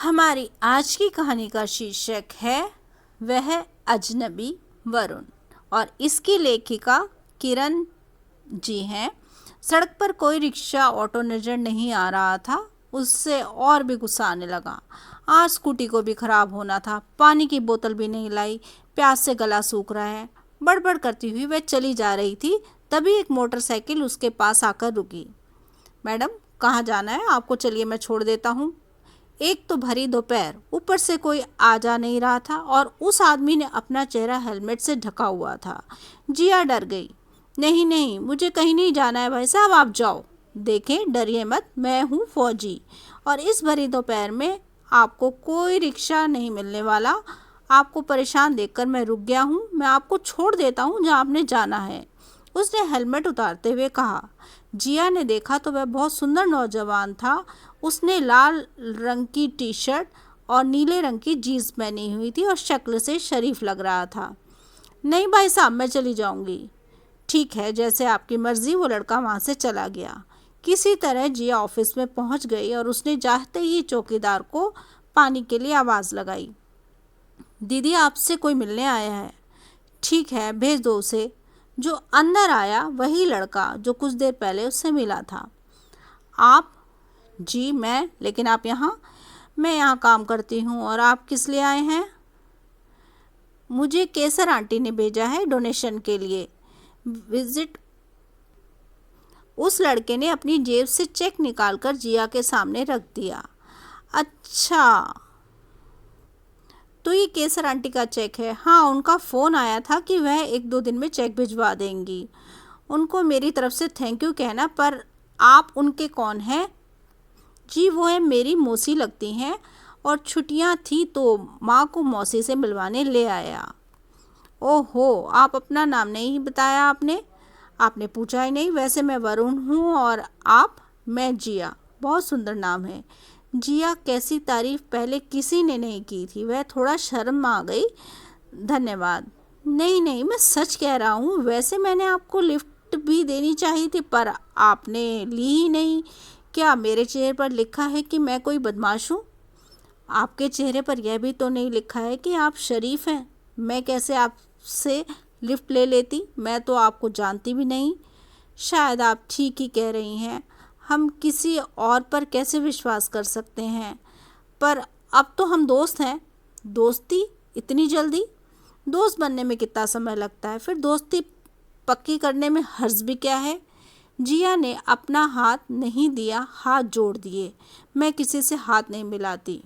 हमारी आज की कहानी का शीर्षक है वह अजनबी वरुण और इसकी लेखिका किरण जी हैं। सड़क पर कोई रिक्शा ऑटो नजर नहीं आ रहा था। उससे और भी गुस्सा आने लगा। आज स्कूटी को भी खराब होना था। पानी की बोतल भी नहीं लाई। प्यास से गला सूख रहा है। बड़बड़ करती हुई वह चली जा रही थी, तभी एक मोटरसाइकिल उसके पास आकर रुकी। मैडम, कहाँ जाना है आपको? चलिए मैं छोड़ देता हूँ। एक तो भरी दोपहर, ऊपर से कोई आ जा नहीं रहा था और उस आदमी ने अपना चेहरा हेलमेट से ढका हुआ था। जिया डर गई। नहीं नहीं, मुझे कहीं नहीं जाना है भाई साहब, आप जाओ। देखें, डरिए मत, मैं हूँ फौजी और इस भरी दोपहर में आपको कोई रिक्शा नहीं मिलने वाला। आपको परेशान देखकर मैं रुक गया हूँ। मैं आपको छोड़ देता हूँ जहाँ आपने जाना है, उसने हेलमेट उतारते हुए कहा। जिया ने देखा तो वह बहुत सुंदर नौजवान था। उसने लाल रंग की टी शर्ट और नीले रंग की जीन्स पहनी हुई थी और शक्ल से शरीफ लग रहा था। नहीं भाई साहब, मैं चली जाऊंगी। ठीक है, जैसे आपकी मर्जी। वो लड़का वहां से चला गया। किसी तरह जिया ऑफिस में पहुंच गई और उसने जाते ही चौकीदार को पानी के लिए आवाज़ लगाई। दीदी, आपसे कोई मिलने आया है। ठीक है, भेज दो उसे। जो अंदर आया वही लड़का जो कुछ देर पहले उससे मिला था। आप? जी मैं, लेकिन आप यहाँ? मैं यहाँ काम करती हूँ। और आप किस लिए आए हैं? मुझे केसर आंटी ने भेजा है डोनेशन के लिए। विजिट। उस लड़के ने अपनी जेब से चेक निकालकर जिया के सामने रख दिया। अच्छा, तो ये केसर आंटी का चेक है? हाँ, उनका फ़ोन आया था कि वह 1-2 दिन में चेक भिजवा देंगी। उनको मेरी तरफ से थैंक यू कहना। पर आप उनके कौन हैं? जी, वो है मेरी मौसी लगती हैं और छुट्टियां थी तो माँ को मौसी से मिलवाने ले आया। ओहो, आप अपना नाम नहीं बताया आपने। आपने पूछा ही नहीं। वैसे मैं वरुण हूँ और आप? मैं जिया। बहुत सुंदर नाम है। जिया कैसी तारीफ पहले किसी ने नहीं की थी। वह थोड़ा शर्म आ गई। धन्यवाद। नहीं नहीं, मैं सच कह रहा हूँ। वैसे मैंने आपको लिफ्ट भी देनी चाहिए थी पर आपने ली ही नहीं। क्या मेरे चेहरे पर लिखा है कि मैं कोई बदमाश हूँ? आपके चेहरे पर यह भी तो नहीं लिखा है कि आप शरीफ हैं। मैं कैसे आपसे लिफ्ट ले लेती? मैं तो आपको जानती भी नहीं। शायद आप ठीक ही कह रही हैं। हम किसी और पर कैसे विश्वास कर सकते हैं? पर अब तो हम दोस्त हैं। दोस्ती इतनी जल्दी? दोस्त बनने में कितना समय लगता है? फिर दोस्ती पक्की करने में हर्ज भी क्या है? जिया ने अपना हाथ नहीं दिया, हाथ जोड़ दिए। मैं किसी से हाथ नहीं मिलाती,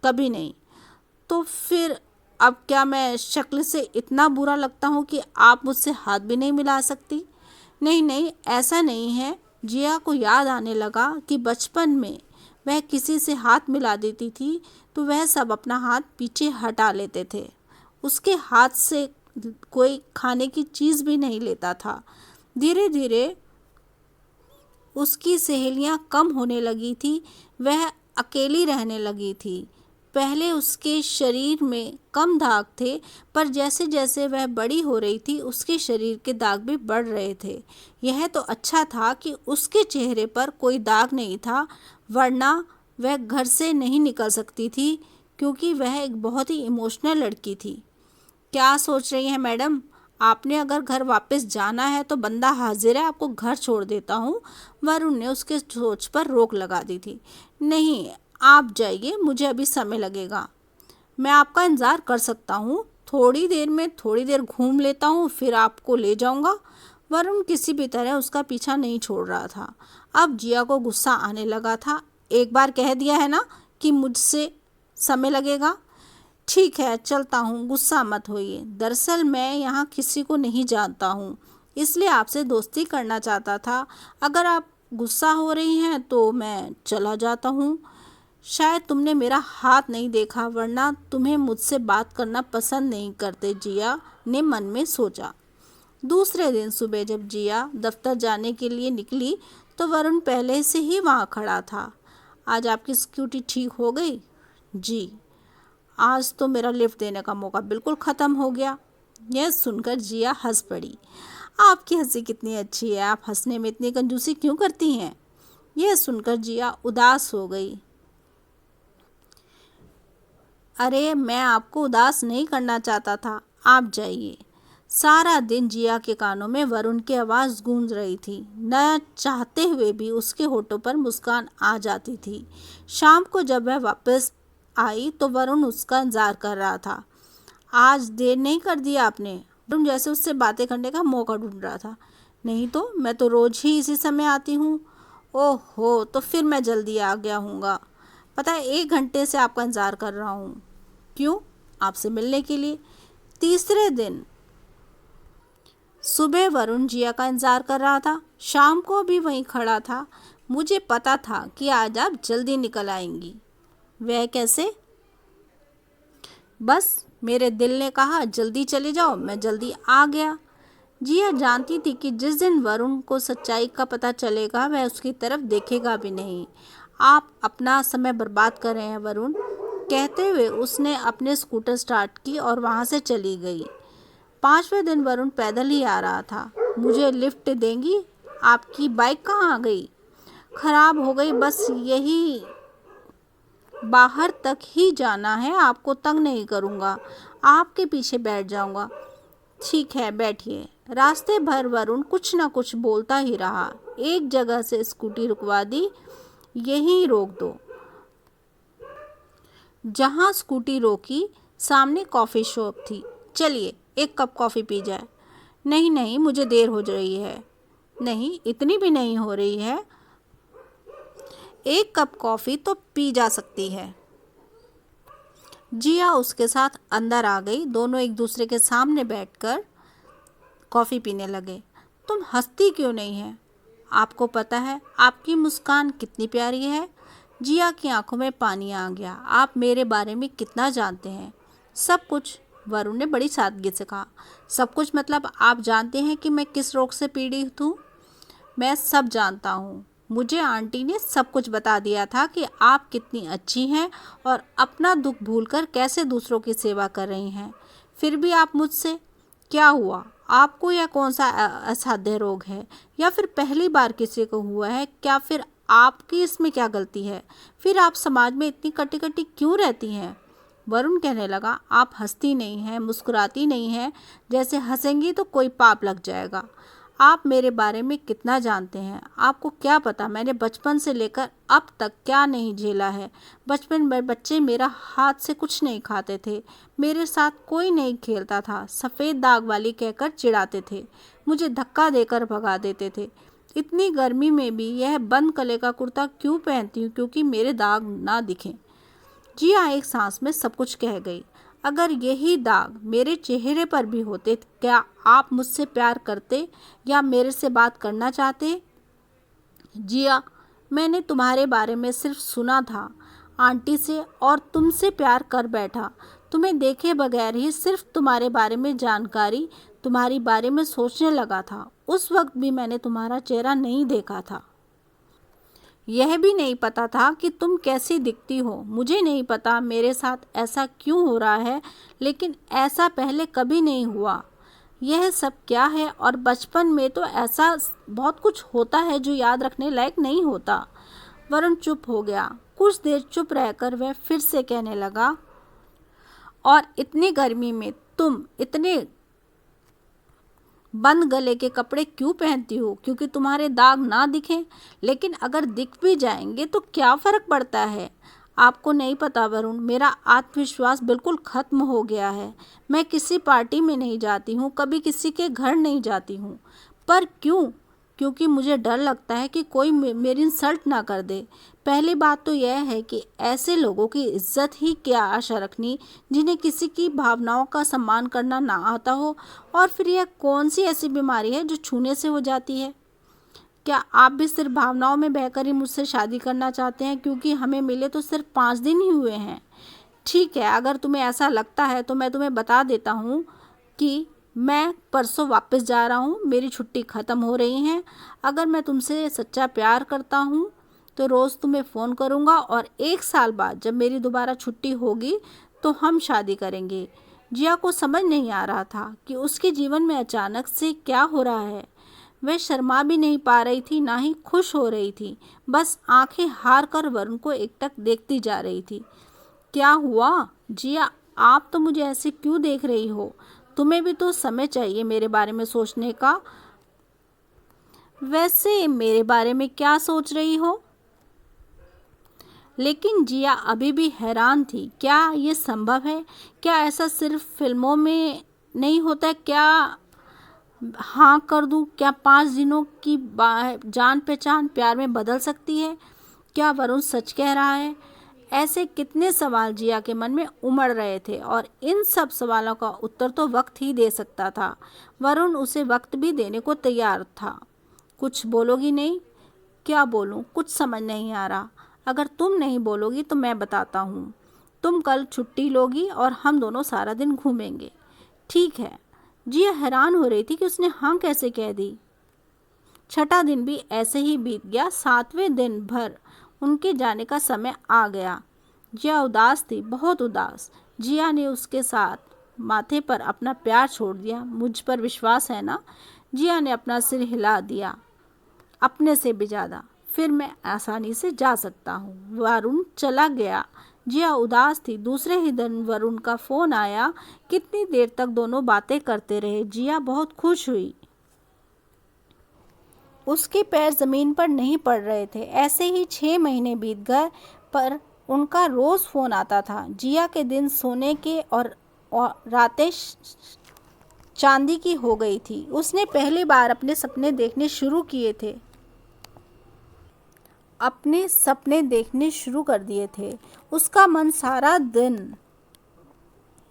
कभी नहीं। तो फिर अब क्या मैं शक्ल से इतना बुरा लगता हूँ कि आप मुझसे हाथ भी नहीं मिला सकती? नहीं नहीं, ऐसा नहीं है। जिया को याद आने लगा कि बचपन में वह किसी से हाथ मिला देती थी तो वह सब अपना हाथ पीछे हटा लेते थे। उसके हाथ से कोई खाने की चीज़ भी नहीं लेता था। धीरे धीरे उसकी सहेलियां कम होने लगी थी। वह अकेली रहने लगी थी। पहले उसके शरीर में कम दाग थे, पर जैसे जैसे वह बड़ी हो रही थी उसके शरीर के दाग भी बढ़ रहे थे। यह तो अच्छा था कि उसके चेहरे पर कोई दाग नहीं था, वरना वह घर से नहीं निकल सकती थी, क्योंकि वह एक बहुत ही इमोशनल लड़की थी। क्या सोच रही हैं मैडम? आपने अगर घर वापस जाना है तो बंदा हाजिर है, आपको घर छोड़ देता हूँ। वरुण ने उसके सोच पर रोक लगा दी थी। नहीं, आप जाइए, मुझे अभी समय लगेगा। मैं आपका इंतज़ार कर सकता हूँ। थोड़ी देर घूम लेता हूँ, फिर आपको ले जाऊँगा। वरुण किसी भी तरह उसका पीछा नहीं छोड़ रहा था। अब जिया को गुस्सा आने लगा था। एक बार कह दिया है ना कि मुझसे समय लगेगा। ठीक है, चलता हूँ, गुस्सा मत होइए। दरअसल मैं यहाँ किसी को नहीं जानता हूँ, इसलिए आपसे दोस्ती करना चाहता था। अगर आप गुस्सा हो रही हैं तो मैं चला जाता हूँ। शायद तुमने मेरा हाथ नहीं देखा, वरना तुम्हें मुझसे बात करना पसंद नहीं करते, जिया ने मन में सोचा। दूसरे दिन सुबह जब जिया दफ्तर जाने के लिए निकली तो वरुण पहले से ही वहाँ खड़ा था। आज आपकी स्कूटी ठीक हो गई? जी। आज तो मेरा लिफ्ट देने का मौका बिल्कुल ख़त्म हो गया। यह सुनकर जिया हंस पड़ी। आपकी हंसी कितनी अच्छी है। आप हंसने में इतनी कंजूसी क्यों करती हैं? यह सुनकर जिया उदास हो गई। अरे मैं आपको उदास नहीं करना चाहता था, आप जाइए। सारा दिन जिया के कानों में वरुण की आवाज़ गूंज रही थी। न चाहते हुए भी उसके होठों पर मुस्कान आ जाती थी। शाम को जब वह वापस आई तो वरुण उसका इंतजार कर रहा था। आज देर नहीं कर दी आपने? वरुण जैसे उससे बातें करने का मौका ढूंढ रहा था। नहीं तो, मैं तो रोज ही इसी समय आती हूँ। ओहो, तो फिर मैं जल्दी आ गया हूँगा। पता है 1 घंटे से आपका इंतज़ार कर रहा हूँ। क्यों? आपसे मिलने के लिए। तीसरे दिन सुबह वरुण जिया का इंतज़ार कर रहा था, शाम को भी वहीं खड़ा था। मुझे पता था कि आज आप जल्दी निकल आएंगी। वह कैसे? बस मेरे दिल ने कहा जल्दी चले जाओ, मैं जल्दी आ गया। जिया जानती थी कि जिस दिन वरुण को सच्चाई का पता चलेगा वह उसकी तरफ देखेगा भी नहीं। आप अपना समय बर्बाद कर रहे हैं वरुण, कहते हुए उसने अपने स्कूटर स्टार्ट की और वहाँ से चली गई। 5वें दिन वरुण पैदल ही आ रहा था। मुझे लिफ्ट देंगी? आपकी बाइक कहाँ आ गई? खराब हो गई, बस यही बाहर तक ही जाना है, आपको तंग नहीं करूँगा, आपके पीछे बैठ जाऊँगा। ठीक है, बैठिए। रास्ते भर वरुण कुछ न कुछ बोलता ही रहा। एक जगह से स्कूटी रुकवा दी। यहीं रोक दो। जहाँ स्कूटी रोकी सामने कॉफ़ी शॉप थी। चलिए 1 कप कॉफ़ी पी जाए। नहीं नहीं, मुझे देर हो रही है। नहीं, इतनी भी नहीं हो रही है। 1 कप कॉफ़ी तो पी जा सकती है। जिया उसके साथ अंदर आ गई। दोनों एक दूसरे के सामने बैठकर कॉफ़ी पीने लगे। तुम हंसती क्यों नहीं है? आपको पता है आपकी मुस्कान कितनी प्यारी है। जिया की आंखों में पानी आ गया। आप मेरे बारे में कितना जानते हैं? सब कुछ, वरुण ने बड़ी सादगी से कहा। सब कुछ मतलब आप जानते हैं कि मैं किस रोग से पीड़ित हूँ? मैं सब जानता हूँ। मुझे आंटी ने सब कुछ बता दिया था कि आप कितनी अच्छी हैं और अपना दुख भूलकर कैसे दूसरों की सेवा कर रही हैं। फिर भी आप मुझसे, क्या हुआ? आपको यह कौन सा असाध्य रोग है? या फिर पहली बार किसी को हुआ है? क्या फिर आपकी इसमें क्या गलती है? फिर आप समाज में इतनी कटी कटी क्यों रहती हैं? वरुण कहने लगा, आप हंसती नहीं हैं, मुस्कुराती नहीं हैं। जैसे हंसेंगी तो कोई पाप लग जाएगा। आप मेरे बारे में कितना जानते हैं? आपको क्या पता मैंने बचपन से लेकर अब तक क्या नहीं झेला है। बचपन में बच्चे मेरा हाथ से कुछ नहीं खाते थे, मेरे साथ कोई नहीं खेलता था, सफ़ेद दाग वाली कहकर चिढ़ाते थे, मुझे धक्का देकर भगा देते थे। इतनी गर्मी में भी यह बंद गले का कुर्ता क्यों पहनती हूँ? क्योंकि मेरे दाग ना दिखें। जिया एक सांस में सब कुछ कह गई। अगर यही दाग मेरे चेहरे पर भी होते, क्या आप मुझसे प्यार करते या मेरे से बात करना चाहते? जिया, मैंने तुम्हारे बारे में सिर्फ सुना था आंटी से और तुमसे प्यार कर बैठा। तुम्हें देखे बगैर ही सिर्फ तुम्हारे बारे में जानकारी, तुम्हारे बारे में सोचने लगा था। उस वक्त भी मैंने तुम्हारा चेहरा नहीं देखा था। यह भी नहीं पता था कि तुम कैसी दिखती हो। मुझे नहीं पता मेरे साथ ऐसा क्यों हो रहा है, लेकिन ऐसा पहले कभी नहीं हुआ। यह सब क्या है? और बचपन में तो ऐसा बहुत कुछ होता है जो याद रखने लायक नहीं होता। वरुण चुप हो गया। कुछ देर चुप रहकर वह फिर से कहने लगा, और इतनी गर्मी में तुम इतने बंद गले के कपड़े क्यों पहनती हो? क्योंकि तुम्हारे दाग ना दिखें? लेकिन अगर दिख भी जाएंगे तो क्या फ़र्क पड़ता है? आपको नहीं पता वरुण, मेरा आत्मविश्वास बिल्कुल ख़त्म हो गया है। मैं किसी पार्टी में नहीं जाती हूँ, कभी किसी के घर नहीं जाती हूँ। पर क्यों? क्योंकि मुझे डर लगता है कि कोई मेरी इंसल्ट ना कर दे। पहली बात तो यह है कि ऐसे लोगों की इज्जत ही क्या आशा रखनी जिन्हें किसी की भावनाओं का सम्मान करना ना आता हो। और फिर यह कौन सी ऐसी बीमारी है जो छूने से हो जाती है? क्या आप भी सिर्फ भावनाओं में बहकर ही मुझसे शादी करना चाहते हैं? क्योंकि हमें मिले तो सिर्फ 5 दिन ही हुए हैं। ठीक है, अगर तुम्हें ऐसा लगता है तो मैं तुम्हें बता देता हूँ कि मैं परसों वापस जा रहा हूँ, मेरी छुट्टी ख़त्म हो रही है। अगर मैं तुमसे सच्चा प्यार करता हूँ तो रोज़ तुम्हें फ़ोन करूँगा और 1 साल बाद जब मेरी दोबारा छुट्टी होगी तो हम शादी करेंगे। जिया को समझ नहीं आ रहा था कि उसके जीवन में अचानक से क्या हो रहा है। वह शर्मा भी नहीं पा रही थी, ना ही खुश हो रही थी। बस आंखें हार कर वरुण को एकटक देखती जा रही थी। क्या हुआ जिया, आप तो मुझे ऐसे क्यों देख रही हो? तुम्हें भी तो समय चाहिए मेरे बारे में सोचने का। वैसे मेरे बारे में क्या सोच रही हो? लेकिन जिया अभी भी हैरान थी। क्या ये संभव है? क्या ऐसा सिर्फ फिल्मों में नहीं होता? क्या हाँ कर दूं? क्या 5 दिनों की जान पहचान प्यार में बदल सकती है? क्या वरुण सच कह रहा है? ऐसे कितने सवाल जिया के मन में उमड़ रहे थे और इन सब सवालों का उत्तर तो वक्त ही दे सकता था। वरुण उसे वक्त भी देने को तैयार था। कुछ बोलोगी नहीं? क्या बोलूं? कुछ समझ नहीं आ रहा। अगर तुम नहीं बोलोगी तो मैं बताता हूँ। तुम कल छुट्टी लोगी और हम दोनों सारा दिन घूमेंगे। ठीक है। जिया हैरान हो रही थी कि उसने हाँ कैसे कह दी। छठा दिन भी ऐसे ही बीत गया। 7वें दिन भर उनके जाने का समय आ गया। जिया उदास थी, बहुत उदास। जिया ने उसके साथ माथे पर अपना प्यार छोड़ दिया। मुझ पर विश्वास है ना? जिया ने अपना सिर हिला दिया, अपने से भी ज़्यादा। फिर मैं आसानी से जा सकता हूँ। वरुण चला गया। जिया उदास थी। दूसरे ही दिन वरुण का फ़ोन आया। कितनी देर तक दोनों बातें करते रहे। जिया बहुत खुश हुई। उसके पैर ज़मीन पर नहीं पड़ रहे थे। ऐसे ही 6 महीने बीत गए, पर उनका रोज़ फ़ोन आता था। जिया के दिन सोने के और रातें चांदी की हो गई थी। उसने पहली बार अपने सपने देखने शुरू किए थे। अपने सपने देखने शुरू कर दिए थे। उसका मन सारा दिन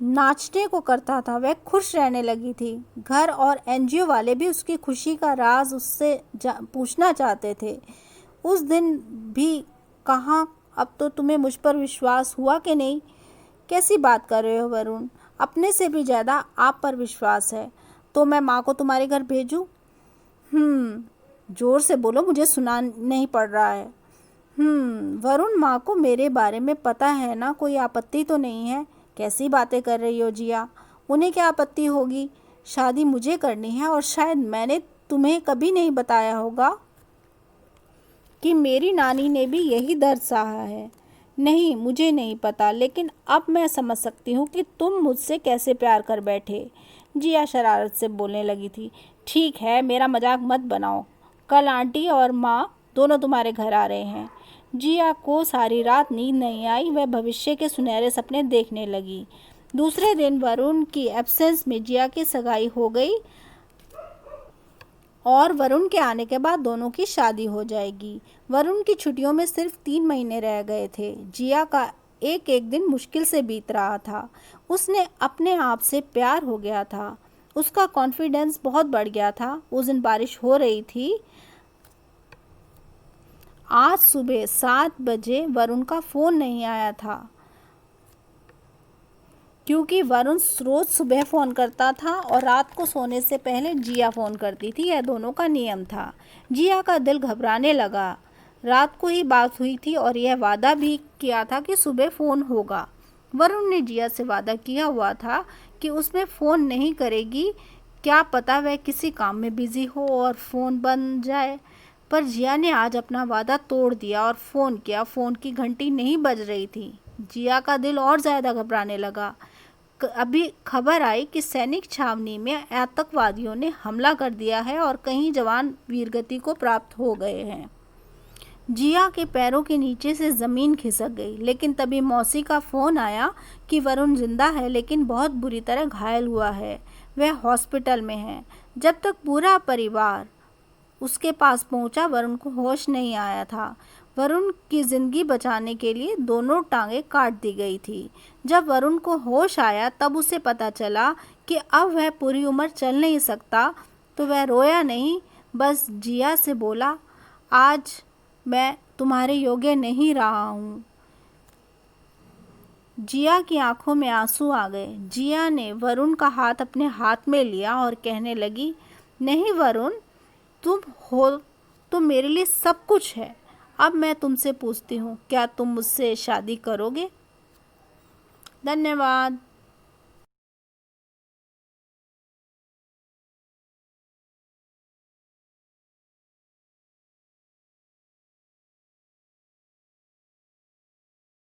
नाचने को करता था। वह खुश रहने लगी थी। घर और एनजीओ वाले भी उसकी खुशी का राज उससे पूछना चाहते थे। उस दिन भी कहा, अब तो तुम्हें मुझ पर विश्वास हुआ कि नहीं? कैसी बात कर रहे हो वरुण? अपने से भी ज़्यादा आप पर विश्वास है। तो मैं माँ को तुम्हारे घर भेजूँ? जोर से बोलो, मुझे सुना नहीं पड़ रहा है। वरुण, माँ को मेरे बारे में पता है ना? कोई आपत्ति तो नहीं है? कैसी बातें कर रही हो जिया? उन्हें क्या आपत्ति होगी? शादी मुझे करनी है और शायद मैंने तुम्हें कभी नहीं बताया होगा कि मेरी नानी ने भी यही दर्द सहा है। नहीं, मुझे नहीं पता, लेकिन अब मैं समझ सकती हूँ कि तुम मुझसे कैसे प्यार कर बैठे। जिया शरारत से बोलने लगी थी। ठीक है, मेरा मजाक मत बनाओ। कल आंटी और माँ दोनों तुम्हारे घर आ रहे हैं। जिया को सारी रात नींद नहीं आई। वह भविष्य के सुनहरे सपने देखने लगी। दूसरे दिन वरुण की एब्सेंस में जिया की सगाई हो गई और वरुण के आने के बाद दोनों की शादी हो जाएगी। वरुण की छुट्टियों में सिर्फ 3 महीने रह गए थे। जिया का एक एक दिन मुश्किल से बीत रहा था। उसने अपने आप से प्यार हो गया था। उसका कॉन्फिडेंस बहुत बढ़ गया था। उस दिन बारिश हो रही थी। आज सुबह 7 बजे वरुण का फ़ोन नहीं आया था, क्योंकि वरुण रोज सुबह फ़ोन करता था और रात को सोने से पहले जिया फ़ोन करती थी। यह दोनों का नियम था। जिया का दिल घबराने लगा। रात को ही बात हुई थी और यह वादा भी किया था कि सुबह फ़ोन होगा। वरुण ने जिया से वादा किया हुआ था कि उसमें फ़ोन नहीं करेगी। क्या पता वह किसी काम में बिज़ी हो और फ़ोन बन जाए। पर जिया ने आज अपना वादा तोड़ दिया और फ़ोन किया। फ़ोन की घंटी नहीं बज रही थी। जिया का दिल और ज़्यादा घबराने लगा। अभी खबर आई कि सैनिक छावनी में आतंकवादियों ने हमला कर दिया है और कई जवान वीरगति को प्राप्त हो गए हैं। जिया के पैरों के नीचे से ज़मीन खिसक गई। लेकिन तभी मौसी का फ़ोन आया कि वरुण जिंदा है, लेकिन बहुत बुरी तरह घायल हुआ है। वह हॉस्पिटल में है। जब तक पूरा परिवार उसके पास पहुंचा, वरुण को होश नहीं आया था। वरुण की ज़िंदगी बचाने के लिए दोनों टांगें काट दी गई थी। जब वरुण को होश आया तब उसे पता चला कि अब वह पूरी उम्र चल नहीं सकता। तो वह रोया नहीं, बस जिया से बोला, आज मैं तुम्हारे योग्य नहीं रहा हूँ। जिया की आंखों में आंसू आ गए। जिया ने वरुण का हाथ अपने हाथ में लिया और कहने लगी, नहीं वरुण, तुम हो तो मेरे लिए सब कुछ है। अब मैं तुमसे पूछती हूँ, क्या तुम मुझसे शादी करोगे? धन्यवाद।